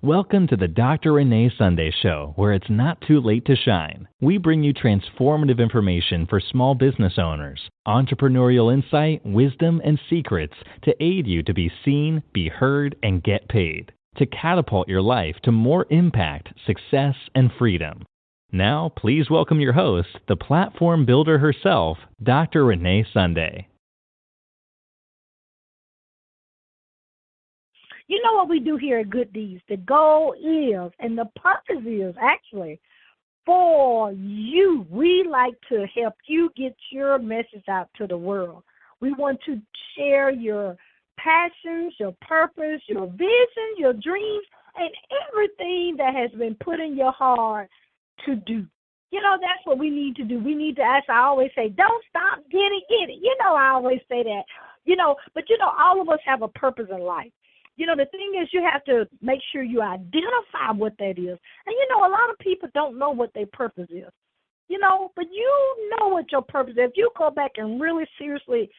Welcome to the Dr. Renee Sunday Show, where it's not too late to shine. We bring you transformative information for small business owners, entrepreneurial insight, wisdom, and secrets to aid you to be seen, be heard, and get paid, to catapult your life to more impact, success, and freedom. Now, please welcome your host, the platform builder herself, Dr. Renee Sunday. You know what we do here at Good Deeds? The goal is, and the purpose is actually for you. We like to help you get your message out to the world. We want to share your passions, your purpose, your vision, your dreams, and everything that has been put in your heart to do. You know, that's what we need to do. We need to, as I always say, don't stop, get it. You know, I always say that. But all of us have a purpose in life. The thing is, you have to make sure you identify what that is. And, a lot of people don't know what their purpose is, but you know what your purpose is. If you go back and really seriously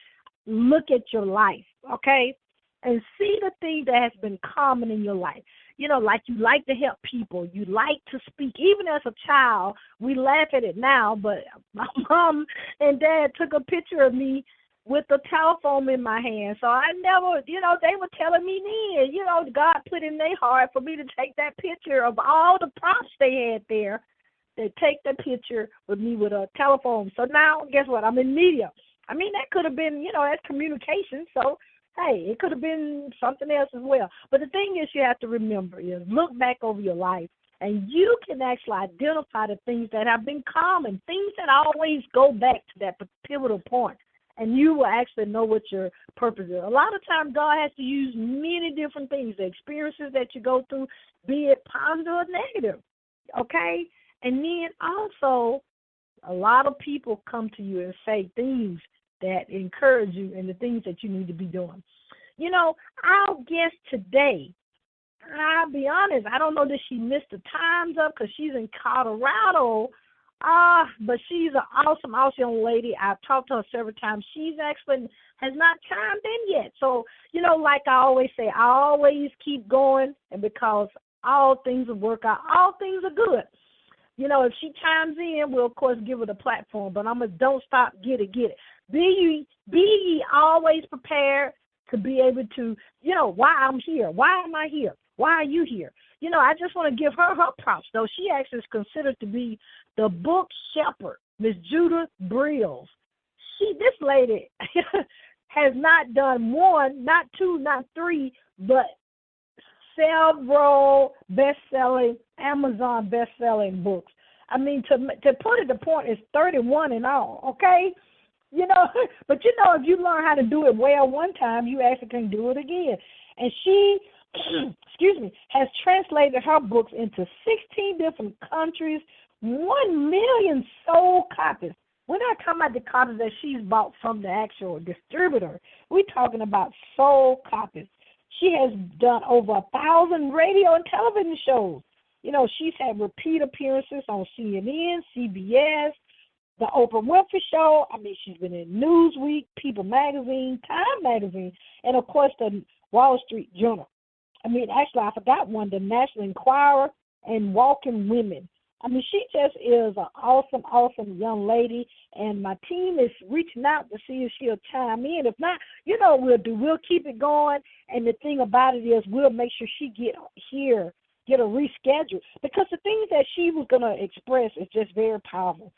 look at your life, okay, and see the thing that has been common in your life. Like you like to help people. You like to speak. Even as a child, we laugh at it now, but my mom and dad took a picture of me with the telephone in my hand. So I never, they were telling me then, God put in their heart for me to take that picture of all the props they had there. They take the picture with me with a telephone. So now, guess what? I'm in media. I mean, that could have been, that's communication. So, hey, it could have been something else as well. But the thing is, you have to remember is look back over your life, and you can actually identify the things that have been common, things that always go back to that pivotal point. And you will actually know what your purpose is. A lot of times, God has to use many different things, the experiences that you go through, be it positive or negative, okay? And then also, a lot of people come to you and say things that encourage you and the things that you need to be doing. Our guest today, I'll be honest, I don't know that she missed the times up because she's in Colorado. But she's an awesome young lady. I've talked to her several times. She's actually has not chimed in yet. So, like I always say, I always keep going, and because all things will work out, all things are good. If she chimes in, we'll, of course, give her the platform. But don't stop, get it. Be ye always prepared to be able to, why I'm here. Why am I here? Why are you here? I just want to give her props, though. She actually is considered to be the book shepherd, Miss Judith Brills. This lady has not done one, not two, not three, but several best-selling, Amazon best-selling books. I mean, to put it to point, it's 31 in all, okay? But if you learn how to do it well one time, you actually can do it again. And she has translated her books into 16 different countries, 1 million sold copies. We're not talking about the copies that she's bought from the actual distributor. We're talking about sold copies. She has done over 1,000 radio and television shows. She's had repeat appearances on CNN, CBS, the Oprah Winfrey Show. I mean, she's been in Newsweek, People Magazine, Time Magazine, and, of course, the Wall Street Journal. I mean, actually, I forgot one, the National Enquirer and Walking Women. I mean, she just is an awesome young lady, and my team is reaching out to see if she'll chime in. If not, what we'll do. We'll keep it going, and the thing about it is we'll make sure she get a reschedule, because the things that she was going to express is just very powerful.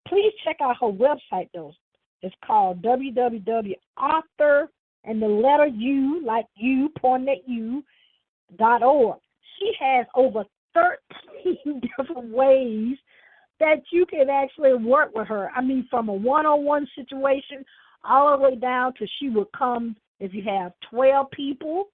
Please check out her website, though. It's called www.author and the letter U, like you, pointing at you, .org. She has over 13 different ways that you can actually work with her. I mean, from a one-on-one situation all the way down to she will come if you have 12 people.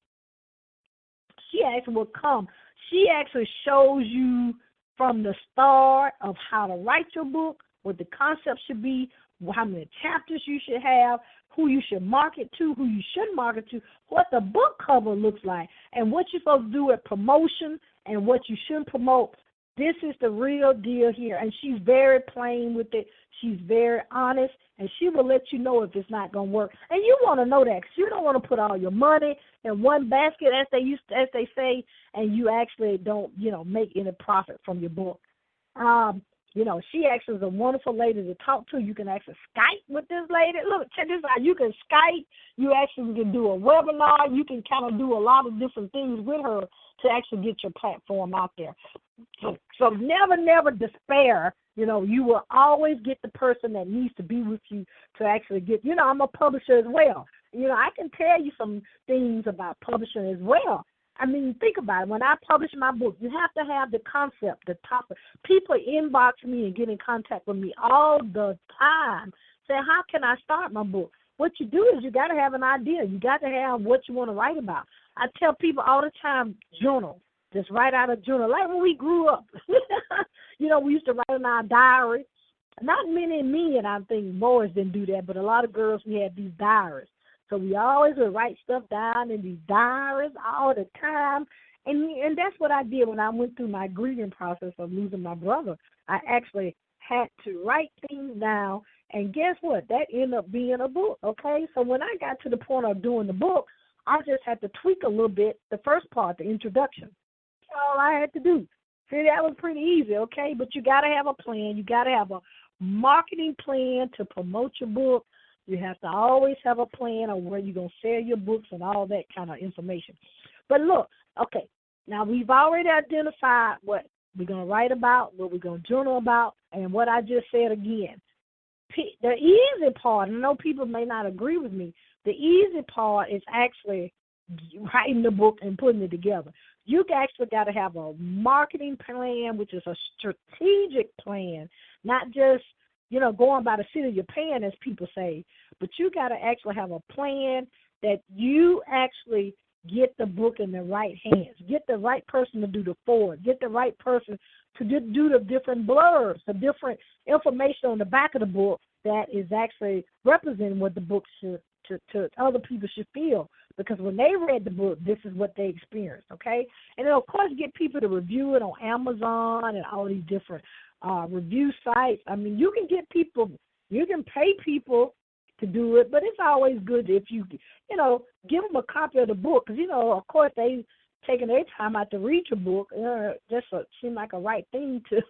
She actually will come. She actually shows you from the start of how to write your book, what the concept should be, how many chapters you should have, who you should market to, who you shouldn't market to, what the book cover looks like, and what you're supposed to do at promotion and what you shouldn't promote. This is the real deal here. And she's very plain with it. She's very honest, and she will let you know if it's not going to work. And you want to know that because you don't want to put all your money in one basket, as they say, and you actually don't, make any profit from your book. She actually is a wonderful lady to talk to. You can actually Skype with this lady. Look, check this out. You can Skype. You actually can do a webinar. You can kind of do a lot of different things with her to actually get your platform out there. So never despair. You will always get the person that needs to be with you to actually get, I'm a publisher as well. I can tell you some things about publishing as well. I mean, think about it. When I publish my book, you have to have the concept, the topic. People inbox me and get in contact with me all the time, saying, how can I start my book? What you do is you got to have an idea. You got to have what you want to write about. I tell people all the time, journal. Just write out a journal. Like when we grew up, we used to write in our diary. Not many men, I think, boys didn't do that, but a lot of girls, we had these diaries. So we always would write stuff down in these diaries all the time. And that's what I did when I went through my grieving process of losing my brother. I actually had to write things down. And guess what? That ended up being a book, okay? So when I got to the point of doing the book, I just had to tweak a little bit the first part, the introduction. That's all I had to do. See, that was pretty easy, okay? But you got to have a plan. You got to have a marketing plan to promote your book. You have to always have a plan on where you're going to sell your books and all that kind of information. But look, okay, now we've already identified what we're going to write about, what we're going to journal about, and what I just said again. The easy part, I know people may not agree with me, the easy part is actually writing the book and putting it together. You actually got to have a marketing plan, which is a strategic plan, not just going by the seat of your pants, as people say, but you got to actually have a plan that you actually get the book in the right hands, get the right person to do the forward, get the right person to do the different blurbs, the different information on the back of the book that is actually representing what the book should, to other people should feel. Because when they read the book, this is what they experienced, okay? And then, of course, get people to review it on Amazon and all these different review sites. I mean, you can get people, you can pay people to do it, but it's always good if you, give them a copy of the book. Because, of course, they taking their time out to read your book. Just seemed like a right thing to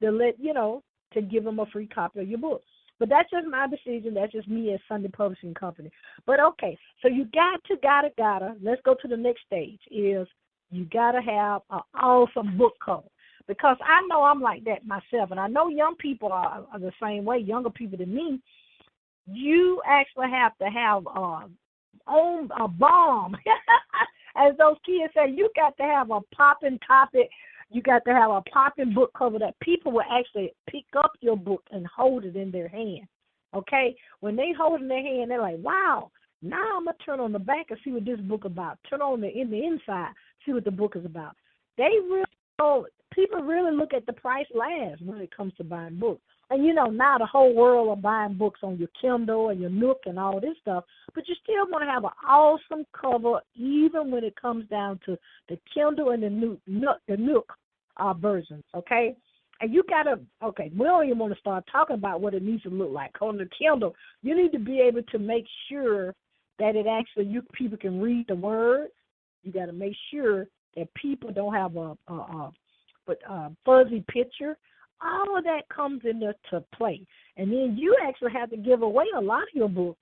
let, to give them a free copy of your book. But that's just my decision. That's just me as Sunday Publishing Company. But, okay, so you gotta, let's go to the next stage, is you got to have an awesome book cover. Because I know I'm like that myself, and I know young people are the same way, younger people than me. You actually have to have a bomb. As those kids say, you got to have a popping topic. You got to have a popping book cover that people will actually pick up your book and hold it in their hand, okay? When they hold it in their hand, they're like, wow, now I'm going to turn on the back and see what this book is about. Turn on the inside, see what the book is about. People really look at the price last when it comes to buying books. And, now the whole world are buying books on your Kindle and your Nook and all this stuff, but you still want to have an awesome cover even when it comes down to the Kindle and the Nook versions, okay? And you got to, we don't even want to start talking about what it needs to look like. On the Kindle, you need to be able to make sure that it actually, people can read the words. You got to make sure that people don't have a fuzzy picture. All of that comes into play. And then you actually have to give away a lot of your books.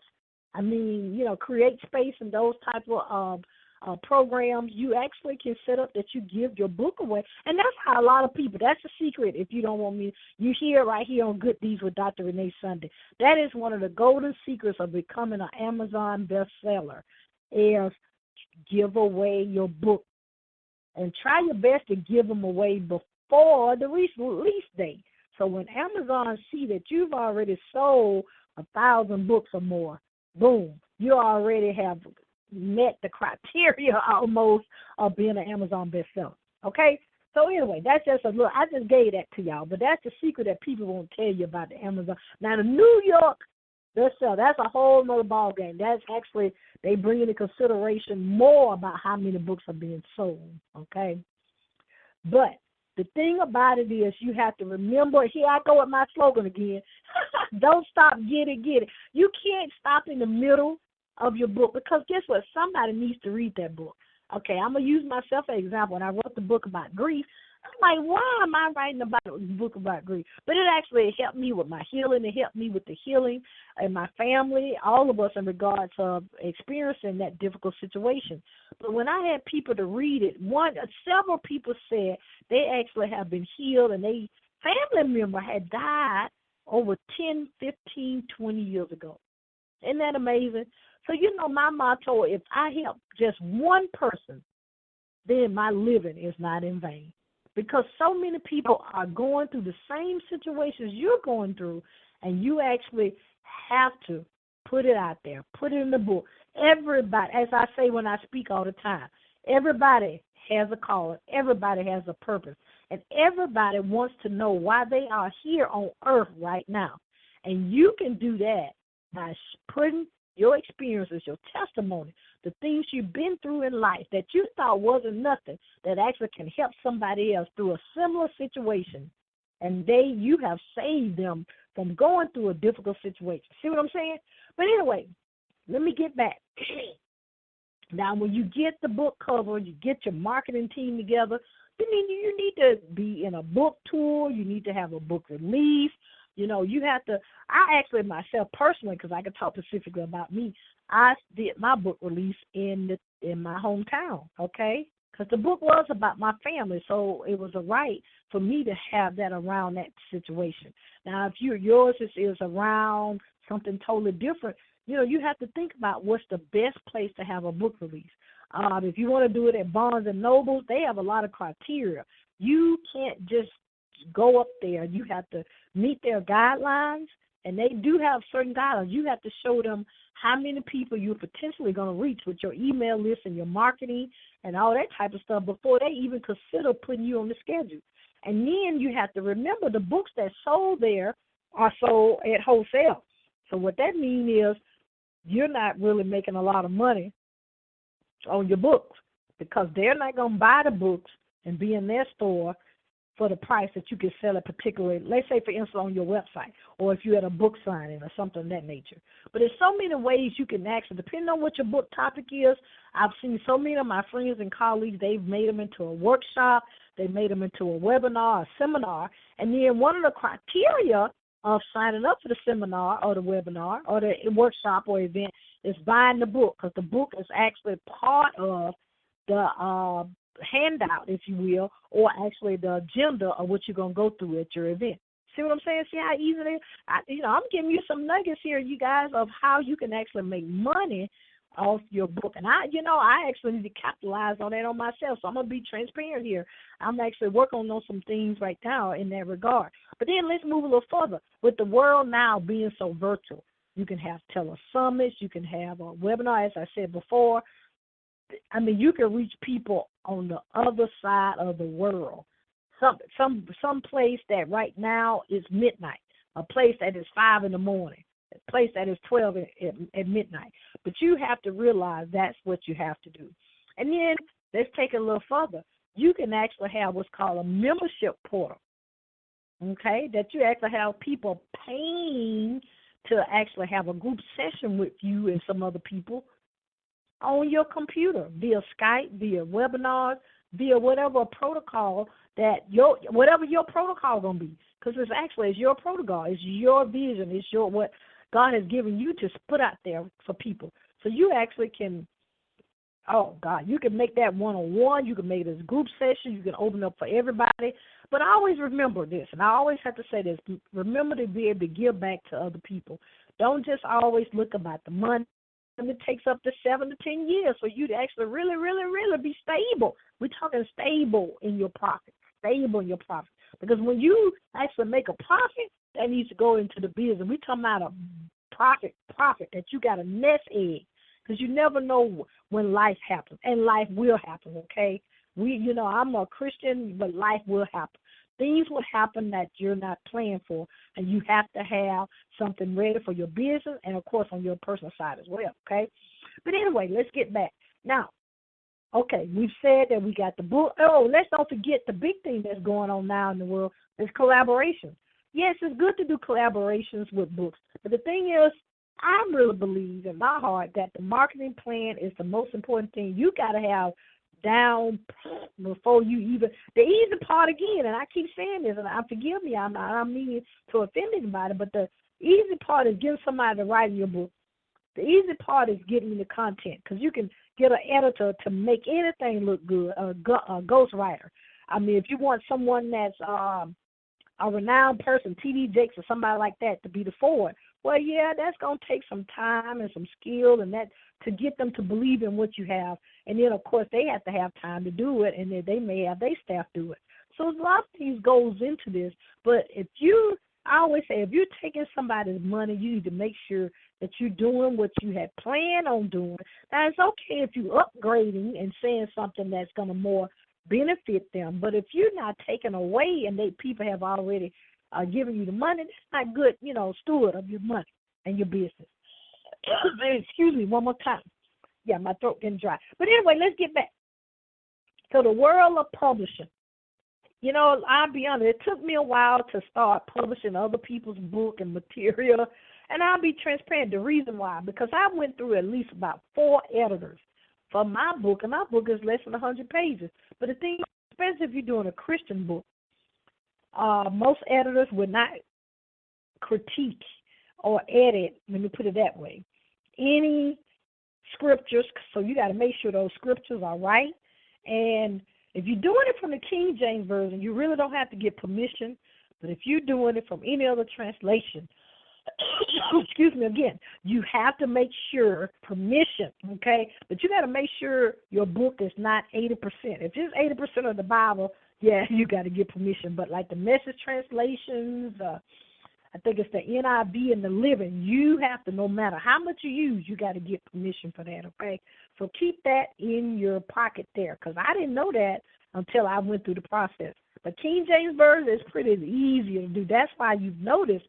I mean, create space in those type of programs. You actually can set up that you give your book away. And that's how a lot of people, that's the secret. If you don't want me, you hear right here on Good Deeds with Dr. Renee Sunday. That is one of the golden secrets of becoming an Amazon bestseller, is give away your book. And try your best to give them away before the release date. So when Amazon see that you've already sold 1,000 books or more, boom, you already have met the criteria almost of being an Amazon bestseller. Okay? So anyway, that's just a little, I just gave that to y'all, but that's the secret that people won't tell you about the Amazon. Now the New York bestseller, that's a whole nother ball game. That's actually, they bring into consideration more about how many books are being sold. Okay? But The thing about it is you have to remember, here I go with my slogan again, don't stop, get it. You can't stop in the middle of your book because guess what? Somebody needs to read that book. Okay, I'm going to use myself as an example. When I wrote the book about grief, I'm like, why am I writing about a book about grief? But it actually helped me with my healing. It helped me with the healing in my family, all of us in regards of experiencing that difficult situation. But when I had people to read it, several people said they actually have been healed and they family member had died over 10, 15, 20 years ago. Isn't that amazing? So, my motto, if I help just one person, then my living is not in vain. Because so many people are going through the same situations you're going through, and you actually have to put it out there, put it in the book. Everybody, as I say when I speak all the time, everybody has a calling. Everybody has a purpose. And everybody wants to know why they are here on earth right now. And you can do that by putting your experiences, your testimony, the things you've been through in life that you thought wasn't nothing, that actually can help somebody else through a similar situation. And you have saved them from going through a difficult situation. See what I'm saying? But anyway, let me get back. Now, when you get the book cover, you get your marketing team together, you need to be in a book tour. You need to have a book release. You have to, I actually myself personally, because I can talk specifically about me, I did my book release in my hometown, okay? Because the book was about my family, so it was a right for me to have that around that situation. Now, if yours is around something totally different, you have to think about what's the best place to have a book release. If you want to do it at Barnes and Noble, they have a lot of criteria. You can't just go up there. You have to meet their guidelines, and they do have certain guidelines. You have to show them how many people you're potentially going to reach with your email list and your marketing and all that type of stuff before they even consider putting you on the schedule. And then you have to remember the books that sold there are sold at wholesale. So what that means is you're not really making a lot of money on your books because they're not going to buy the books and be in their store for the price that you can sell it, particularly, let's say, for instance, on your website, or if you had a book signing or something of that nature. But there's so many ways you can actually, depending on what your book topic is. I've seen so many of my friends and colleagues, they've made them into a workshop, they made them into a webinar, a seminar, and then one of the criteria of signing up for the seminar or the webinar or the workshop or event is buying the book, because the book is actually part of the handout, if you will, or actually the agenda of what you're going to go through at your event. See what I'm saying? See how easy it is? I'm giving you some nuggets here, you guys, of how you can actually make money off your book. And I actually need to capitalize on that on myself, so I'm going to be transparent here. I'm actually working on some things right now in that regard. But then let's move a little further. With the world now being so virtual, you can have tele-summits, you can have a webinar, as I said before. You can reach people on the other side of the world. Some place that right now is midnight, a place that is 5 in the morning, a place that is 12 at midnight. But you have to realize that's what you have to do. And then let's take it a little further. You can actually have what's called a membership portal, okay, that you actually have people paying to actually have a group session with you and some other people on your computer via Skype, via webinars, via whatever protocol whatever your protocol going to be, because it's your protocol, it's your vision, it's what God has given you to put out there for people. So you actually can, you can make that one-on-one, you can make it as group session, you can open up for everybody. But I always remember this, and I always have to say this, remember to be able to give back to other people. Don't just always look about the money. And it takes up to 7 to 10 years for you to actually really, really, really be stable. We're talking stable in your profit, Because when you actually make a profit, that needs to go into the business. We're talking about a profit that you got a nest egg, because you never know when life happens, and life will happen, okay? I'm a Christian, but life will happen. Things will happen that you're not planning for, and you have to have something ready for your business and, of course, on your personal side as well, okay? But anyway, let's get back. Now, Okay, we've said that we got the book. Oh, let's don't forget the big thing that's going on now in the world is collaboration. Yes, it's good to do collaborations with books, but the thing is, I really believe in my heart that the marketing plan is the most important thing. You got to have down before you even the easy part again. And I keep saying this, and forgive me, I'm meaning to offend anybody, but the easy part is getting somebody to write your book. The easy part is getting the content, because you can get an editor to make anything look good. A ghostwriter. I mean, if you want someone that's a renowned person, T.D. Jakes or somebody like that, to be the forward, well, yeah, that's going to take some time and some skill and that to get them to believe in what you have. And then, of course, they have to have time to do it, and then they may have their staff do it. So a lot of things goes into this. But I always say, if you're taking somebody's money, you need to make sure that you're doing what you had planned on doing. Now, it's okay if you're upgrading and saying something that's going to more benefit them. But if you're not taking away and people have already given you the money, that's not good, steward of your money and your business. Excuse me, one more time. Yeah, my throat getting dry. But anyway, let's get back to the world of publishing. I'll be honest, it took me a while to start publishing other people's book and material, and I'll be transparent. The reason why, because I went through at least about 4 editors for my book, and my book is less than 100 pages. But the thing, especially if you're doing a Christian book, most editors would not critique or edit, let me put it that way, any scriptures, so you got to make sure those scriptures are right. And if you're doing it from the King James Version, you really don't have to get permission. But if you're doing it from any other translation, excuse me again, you have to make sure permission, okay? But you got to make sure your book is not 80%. If it's 80% of the Bible, yeah, you got to get permission. But like the Message translations, I think it's the NIV and the Living, you have to, no matter how much you use, you got to get permission for that, okay? So keep that in your pocket there, because I didn't know that until I went through the process. But King James Version is pretty easy to do. That's why you've noticed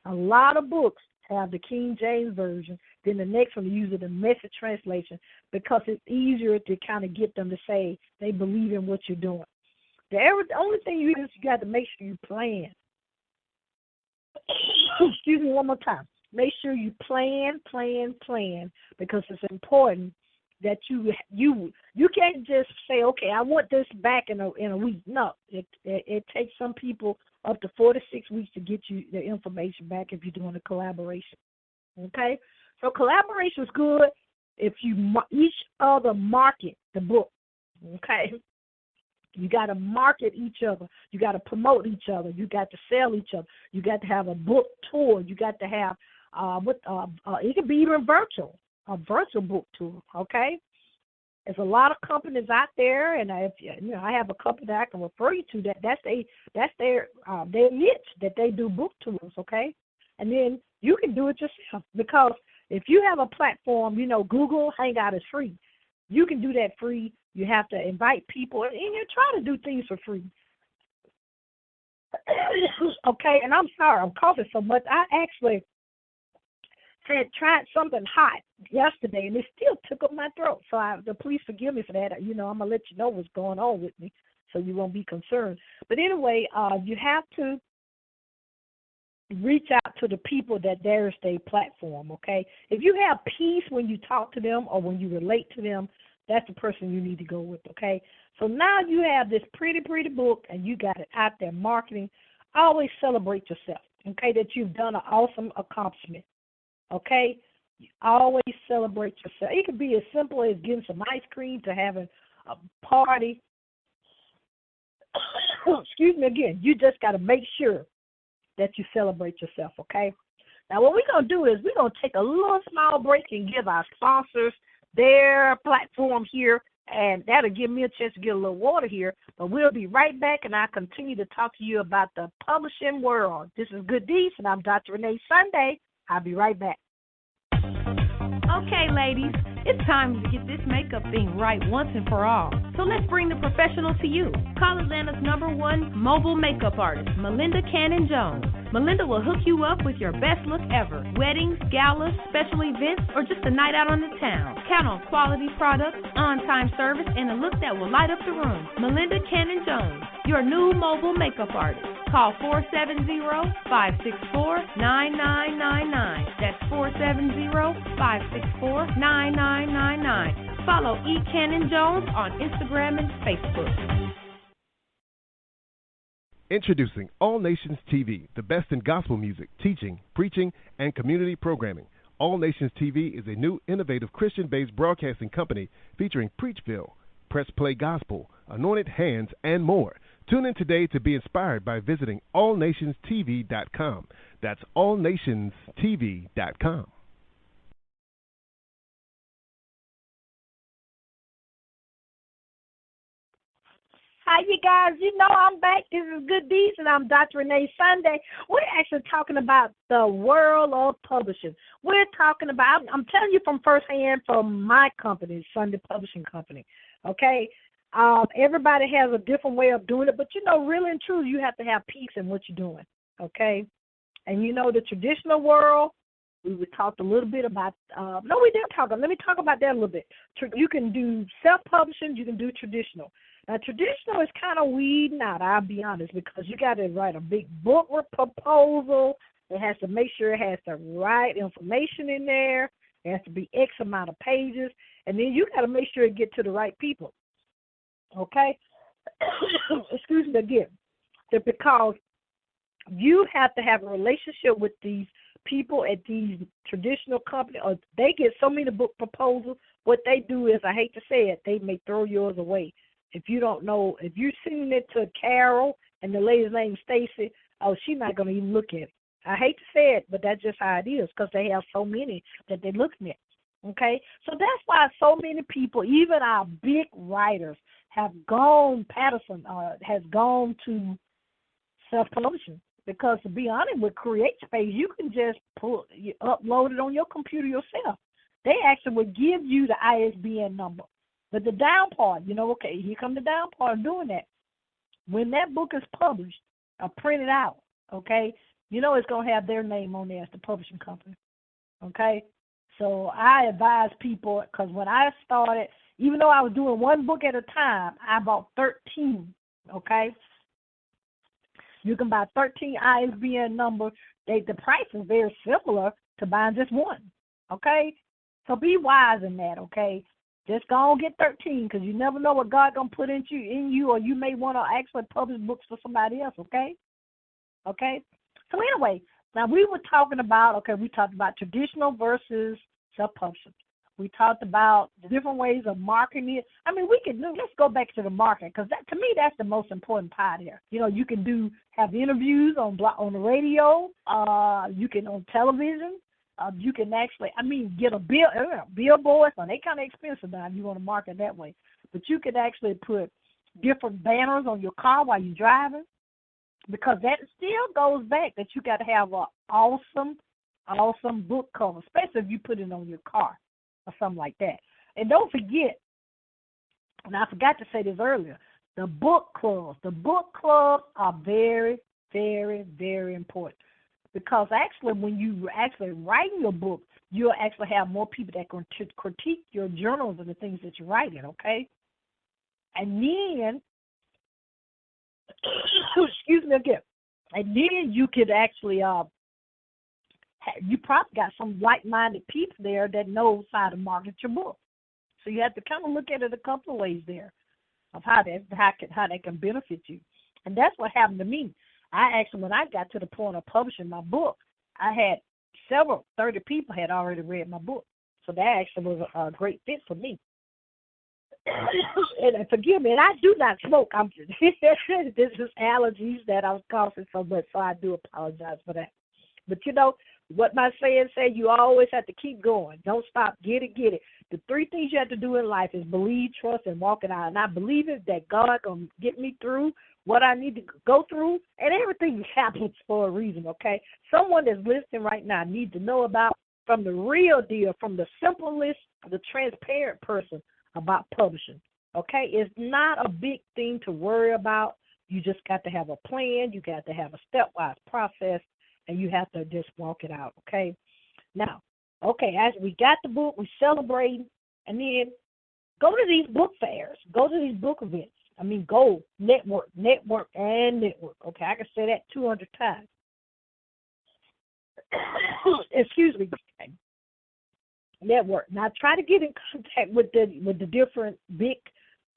a lot of books have the King James Version. Then the next one uses the Message translation, because it's easier to kind of get them to say they believe in what you're doing. The only thing you got to make sure you plan. Excuse me one more time. Make sure you plan, because it's important that you can't just say, okay, I want this back in a week. No, it takes some people up to 4 to 6 weeks to get you the information back if you're doing a collaboration. Okay, so collaboration is good if you each other market the book. Okay. You got to market each other. You got to promote each other. You got to sell each other. You got to have a book tour. You got to have it could be even a virtual book tour. Okay, there's a lot of companies out there, and I have a couple that I can refer you to. That's their niche, that they do book tours. Okay, and then you can do it yourself, because if you have a platform, Google Hangout is free. You can do that free. You have to invite people, and you try to do things for free. Okay, and I'm sorry, I'm coughing so much. I actually tried something hot yesterday, and it still took up my throat. So please forgive me for that. I'm going to let you know what's going on with me, so you won't be concerned. But anyway, you have to reach out to the people that there's their platform, okay? If you have peace when you talk to them or when you relate to them, that's the person you need to go with, okay? So now you have this pretty book, and you got it out there marketing. Always celebrate yourself, okay, that you've done an awesome accomplishment, okay? You always celebrate yourself. It could be as simple as getting some ice cream to having a party. Excuse me again. You just got to make sure that you celebrate yourself, okay? Now, what we're going to do is we're going to take a little small break and give our sponsors their platform here, and that'll give me a chance to get a little water here. But we'll be right back, and I'll continue to talk to you about the publishing world. This is Good Deeds, and I'm Dr. Renee Sunday. I'll be right back. Okay, ladies, it's time to get this makeup thing right once and for all. So let's bring the professional to you. Call Atlanta's #1 mobile makeup artist, Melinda Cannon-Jones. Melinda will hook you up with your best look ever. Weddings, galas, special events, or just a night out on the town. Count on quality products, on-time service, and a look that will light up the room. Melinda Cannon-Jones, your new mobile makeup artist. Call 470-564-9999. That's 470-564-9999. Follow E. Cannon-Jones on Instagram and Facebook. Introducing All Nations TV, the best in gospel music, teaching, preaching, and community programming. All Nations TV is a new, innovative, Christian-based broadcasting company featuring Preachville, Press Play Gospel, Anointed Hands, and more. Tune in today to be inspired by visiting allnationstv.com. That's allnationstv.com. Hi, you guys. You know I'm back. This is Good Deeds, and I'm Dr. Renee Sunday. We're actually talking about the world of publishing. We're talking about, I'm telling you from firsthand from my company, Sunday Publishing Company, okay? Everybody has a different way of doing it, but, you know, really and truly, you have to have peace in what you're doing, okay? And, you know, the traditional world, we talked a little bit about, no, we didn't talk. Let me talk about that a little bit. You can do self-publishing. You can do traditional. Now, traditional is kind of weeding out, I'll be honest, because you got to write a big book or proposal. It has to make sure it has the right information in there. It has to be X amount of pages. And then you got to make sure it gets to the right people. Okay? Excuse me again. Because you have to have a relationship with these people at these traditional companies, or they get so many book proposals. What they do is, I hate to say it, they may throw yours away. If you don't know, if you're sending it to Carol and the lady's name Stacy, oh, she's not going to even look at it. I hate to say it, but that's just how it is because they have so many that they're looking at. Okay? So that's why so many people, even our big writers, have gone, Patterson has gone to self-publishing. Because to be honest, with CreateSpace, you can just upload it on your computer yourself. They actually will give you the ISBN number. But the down part, you know, okay, here comes the down part of doing that. When that book is published or printed out, okay, you know it's going to have their name on there as the publishing company, okay? So I advise people, because when I started, even though I was doing one book at a time, I bought 13, okay? You can buy 13 ISBN numbers. The price is very similar to buying just one, okay? So be wise in that, okay? Just go and get 13 because you never know what God's going to put in you, or you may want to actually publish books for somebody else, okay? Okay? So anyway, now we were talking about, we talked about traditional versus self-publishing. We talked about the different ways of marketing it. I mean, let's go back to the marketing because to me, that's the most important part here. You know, you can have interviews on the radio, you can on television. You can actually, get a billboard. So they kind of expensive now if you want to market that way. But you can actually put different banners on your car while you're driving because that still goes back that you got to have an awesome book cover, especially if you put it on your car or something like that. And don't forget, and I forgot to say this earlier, the book clubs. The book clubs are very, very, very important. Because actually, when you actually write your book, you'll actually have more people that can critique your journals and the things that you're writing, okay? And then, excuse me again, and then you could actually, you probably got some like-minded people there that knows how to market your book. So you have to kind of look at it a couple of ways there of how that can benefit you. And that's what happened to me. When I got to the point of publishing my book, I had 30 people had already read my book. So that actually was a great fit for me. And forgive me, and I do not smoke. This is allergies that I was causing so much, so I do apologize for that. But you know, what my saying say, you always have to keep going. Don't stop. Get it. The three things you have to do in life is believe, trust, and walk it out. And I believe it that God going to get me through what I need to go through, and everything happens for a reason, okay? Someone that's listening right now needs to know about, from the real deal, from the simplest, the transparent person about publishing, okay? It's not a big thing to worry about. You just got to have a plan. You got to have a stepwise process. and you have to just walk it out, okay? Now, okay, as we got the book, we celebrate, and then go to these book fairs. Go to these book events. I mean, go, network, okay? I can say that 200 times. Excuse me. Network. Now, try to get in contact with the different big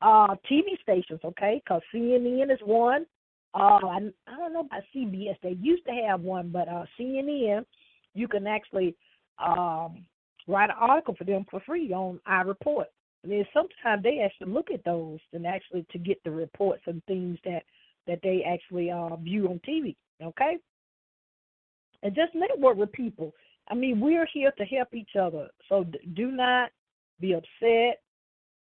TV stations, okay? Because CNN is one. I don't know about CBS. They used to have one, but CNN, you can actually write an article for them for free on iReport. And then sometimes they actually look at those and actually to get the reports and things that they actually view on TV, okay? And just network with people. I mean, we're here to help each other. So do not be upset.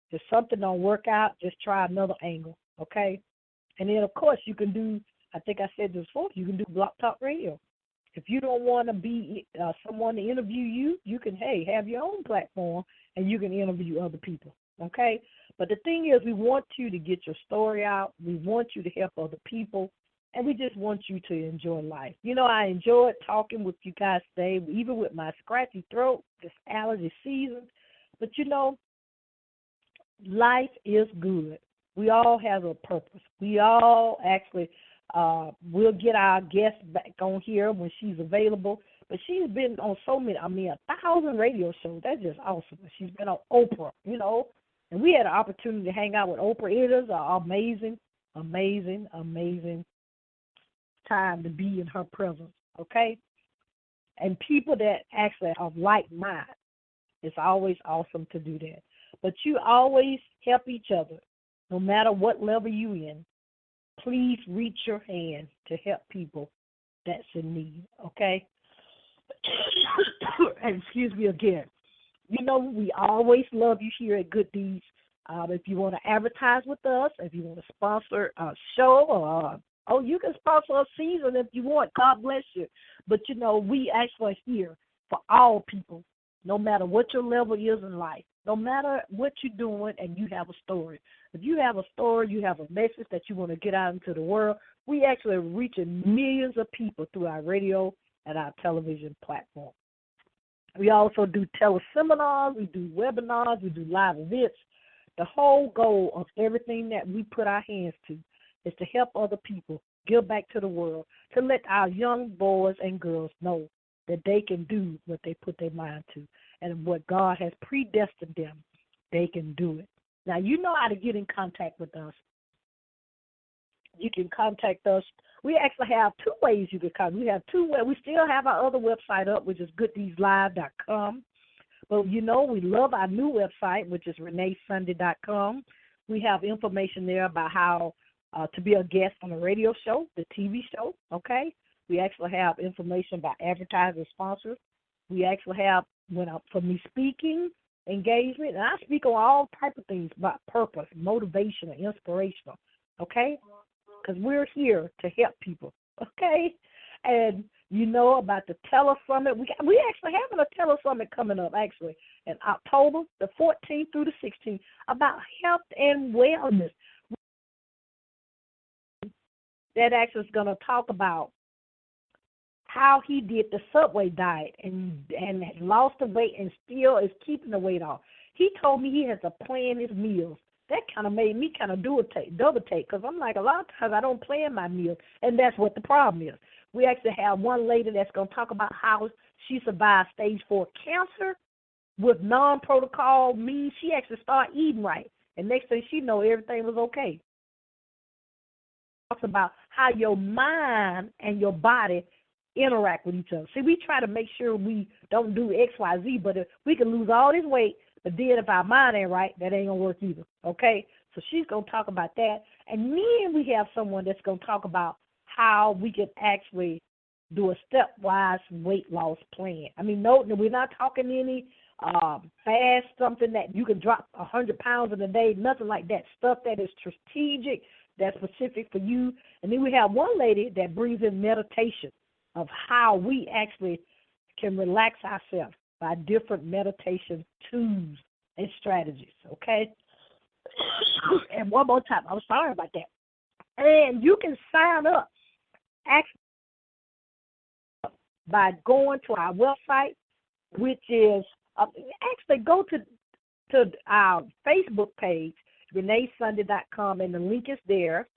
If something don't work out, just try another angle, okay? And then, of course, you can do, I think I said this before, you can do Blog Talk Radio. If you don't want to be someone to interview you, you can, have your own platform, and you can interview other people, okay? But the thing is, we want you to get your story out. We want you to help other people, and we just want you to enjoy life. You know, I enjoyed talking with you guys today, even with my scratchy throat, this allergy season. But, you know, life is good. We all have a purpose. We all actually we'll get our guest back on here when she's available. But she's been on 1,000 radio shows. That's just awesome. She's been on Oprah, you know. And we had an opportunity to hang out with Oprah. It is an amazing time to be in her presence, okay? And people that actually are like mind, it's always awesome to do that. But you always help each other, no matter what level you in. Please reach your hand to help people that's in need, okay? And excuse me again. You know, we always love you here at Good Deeds. If you want to advertise with us, if you want to sponsor a show, or you can sponsor a season if you want. God bless you. But, you know, we actually are here for all people, no matter what your level is in life, no matter what you're doing, and you have a story. If you have a story, you have a message that you want to get out into the world, we actually are reaching millions of people through our radio and our television platform. We also do teleseminars, we do webinars, we do live events. The whole goal of everything that we put our hands to is to help other people give back to the world, to let our young boys and girls know that they can do what they put their mind to, and what God has predestined them, they can do it. Now, you know how to get in contact with us. You can contact us. We actually have two ways you can contact. We have two ways. We still have our other website up, which is gooddeedslive.com. But, you know, we love our new website, which is reneesunday.com. We have information there about how to be a guest on a radio show, the TV show, okay? We actually have information about advertising sponsors. We actually have, for me speaking, engagement, and I speak on all type of things about purpose, motivation, and inspirational, okay? Because we're here to help people, okay? And you know about the Telesummit. We actually having a Telesummit coming up, actually, in October, the 14th through the 16th, about health and wellness. That actually is going to talk about how he did the Subway diet and lost the weight and still is keeping the weight off. He told me he has to plan his meals. That kind of made me kind of double take, because I'm like, a lot of times I don't plan my meals, and that's what the problem is. We actually have one lady that's going to talk about how she survived stage 4 cancer with non-protocol means she actually started eating right, and next thing she know, everything was okay. Talks about how your mind and your body interact with each other. See, we try to make sure we don't do X, Y, Z, but if we can lose all this weight, but then if our mind ain't right, that ain't going to work either, okay? So she's going to talk about that. And then we have someone that's going to talk about how we can actually do a stepwise weight loss plan. I mean, no, we're not talking any fast, something that you can drop 100 pounds in a day, nothing like that. Stuff that is strategic, that's specific for you. And then we have one lady that brings in meditation of how we actually can relax ourselves by different meditation tools and strategies, okay? And one more time, I'm sorry about that. And you can sign up. by going to our website, which is actually go to our Facebook page, reneesunday.com, and the link is there,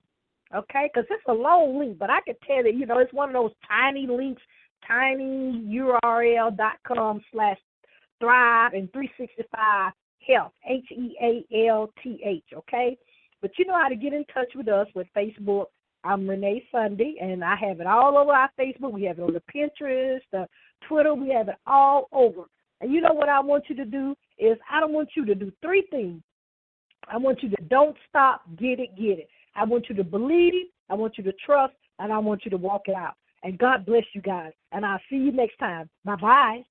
okay? Because it's a long link, but I can tell you, it's one of those tiny links, tinyurl.com/thrive and 365 health, HEALTH, okay? But you know how to get in touch with us with Facebook. I'm Renee Sunday, and I have it all over our Facebook. We have it on the Pinterest, the Twitter. We have it all over. And you know what I want you to do is I don't want you to do three things. I want you to don't stop, get it. I want you to believe, I want you to trust, and I want you to walk it out. And God bless you guys. And I'll see you next time. Bye-bye.